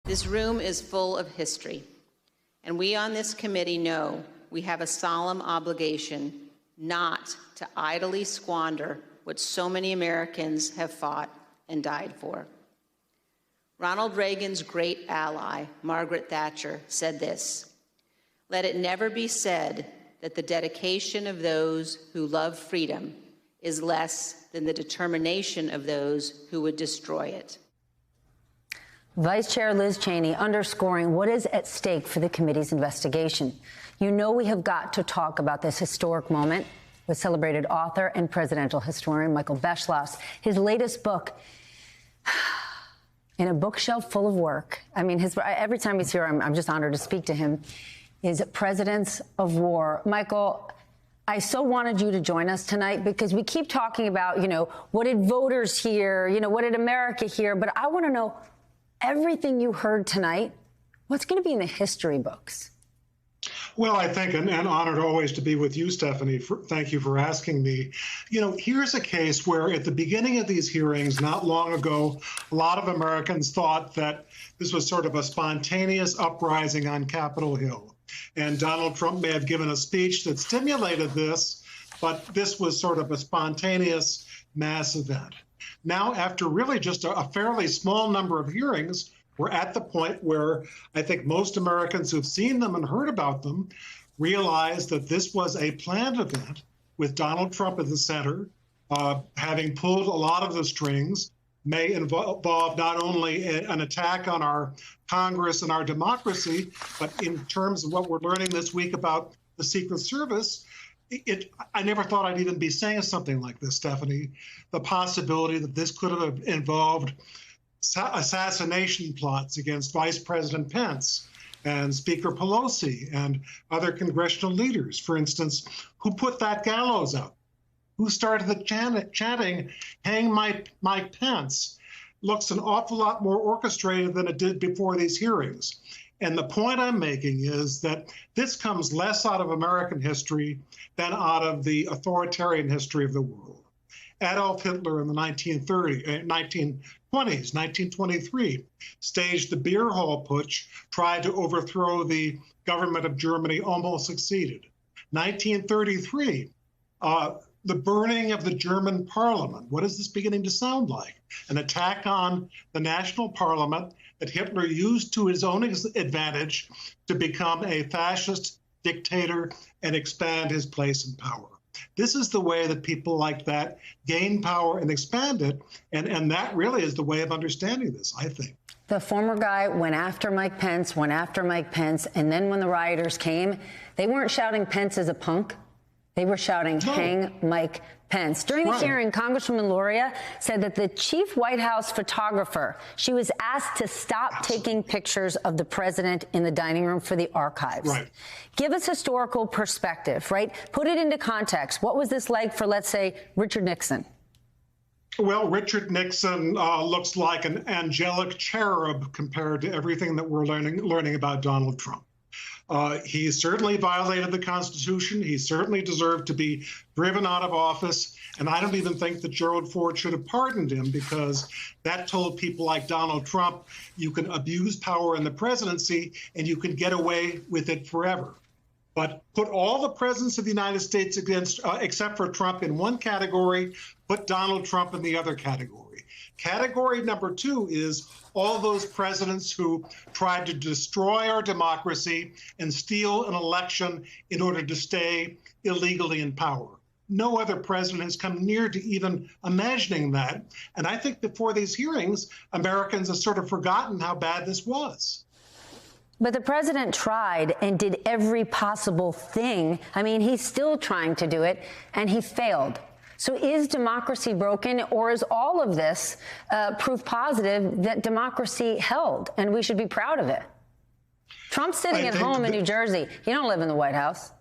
This room is full of history, and we on this committee know we have a solemn obligation not to idly squander what so many Americans have fought and died for. Ronald Reagan's great ally, Margaret Thatcher, said this: "Let it never be said that the dedication of those who love freedom is less than the determination of those who would destroy it." Vice Chair Liz Cheney underscoring what is at stake for the committee's investigation. You know we have got to talk about this historic moment with celebrated author and presidential historian Michael Beschloss. His latest book, in a bookshelf full of work, I mean, every time he's here, I'm just honored to speak to him, is Presidents of War. Michael, I so wanted you to join us tonight because we keep talking about, what did voters hear? What did America hear? But I want to know everything you heard tonight. What's going to be in the history books? Well, I think, and honored always to be with you, Stephanie. Thank you for asking me. Here's a case where at the beginning of these hearings, not long ago, a lot of Americans thought that this was sort of a spontaneous uprising on Capitol Hill. And Donald Trump may have given a speech that stimulated this, but this was sort of a spontaneous mass event. Now, after really just a fairly small number of hearings, we're at the point where I think most Americans who've seen them and heard about them realize that this was a planned event with Donald Trump at the center, having pulled a lot of the strings, may involve not only an attack on our Congress and our democracy, but in terms of what we're learning this week about the Secret Service, I never thought I'd even be saying something like this, Stephanie. The possibility that this could have involved assassination plots against Vice President Pence and Speaker Pelosi and other congressional leaders, for instance, who put that gallows up, who started the chanting, "Hang Mike Pence," looks an awful lot more orchestrated than it did before these hearings. And the point I'm making is that this comes less out of American history than out of the authoritarian history of the world. Adolf Hitler in the 1920s, 1923, staged the Beer Hall Putsch, tried to overthrow the government of Germany, almost succeeded. 1933, the burning of the German parliament. What is this beginning to sound like? An attack on the national parliament that Hitler used to his own advantage to become a fascist dictator and expand his place in power. This is the way that people like that gain power and expand it, and that really is the way of understanding this, I think. The former guy went after Mike Pence, and then when the rioters came, they weren't shouting Pence as a punk. They were shouting, "Hang Mike Pence." During the hearing, Congresswoman Luria said that the chief White House photographer, she was asked to stop taking pictures of the president in the dining room for the archives. Right. Give us historical perspective, right? Put it into context. What was this like for, let's say, Richard Nixon? Well, Richard Nixon looks like an angelic cherub compared to everything that we're learning about Donald Trump. He certainly violated the Constitution. He certainly deserved to be driven out of office. And I don't even think that Gerald Ford should have pardoned him, because that told people like Donald Trump, you can abuse power in the presidency and you can get away with it forever. But put all the presidents of the United States except for Trump in one category, put Donald Trump in the other category. Category number two is all those presidents who tried to destroy our democracy and steal an election in order to stay illegally in power. No other president has come near to even imagining that. And I think before these hearings, Americans have sort of forgotten how bad this was. But the president tried and did every possible thing. I mean, he's still trying to do it, and he failed. So is democracy broken, or is all of this proof positive that democracy held, and we should be proud of it? Trump's sitting at home in New Jersey. He don't live in the White House.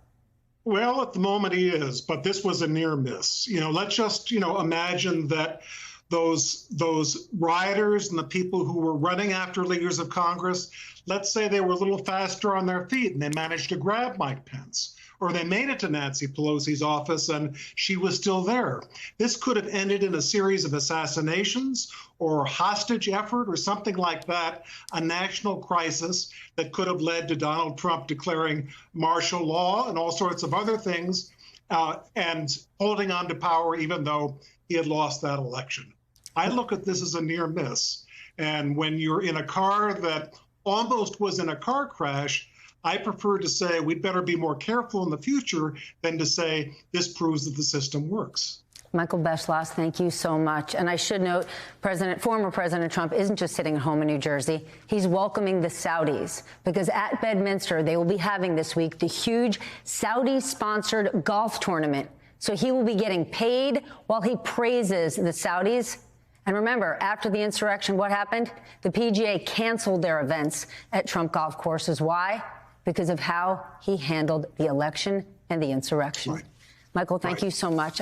Well, at the moment he is, but this was a near miss. Let's just, imagine that those rioters and the people who were running after leaders of Congress, let's say they were a little faster on their feet and they managed to grab Mike Pence, or they made it to Nancy Pelosi's office and she was still there. This could have ended in a series of assassinations or hostage effort or something like that, a national crisis that could have led to Donald Trump declaring martial law and all sorts of other things, and holding on to power even though he had lost that election. I look at this as a near miss. And when you're in a car that almost was in a car crash, I prefer to say we'd better be more careful in the future than to say this proves that the system works. Michael Beschloss, thank you so much. And I should note, former President Trump isn't just sitting at home in New Jersey. He's welcoming the Saudis, because at Bedminster, they will be having this week the huge Saudi-sponsored golf tournament. So he will be getting paid while he praises the Saudis. And remember, after the insurrection, what happened? The PGA canceled their events at Trump golf courses. Why? Because of how he handled the election and the insurrection. Right. Michael, thank you so much.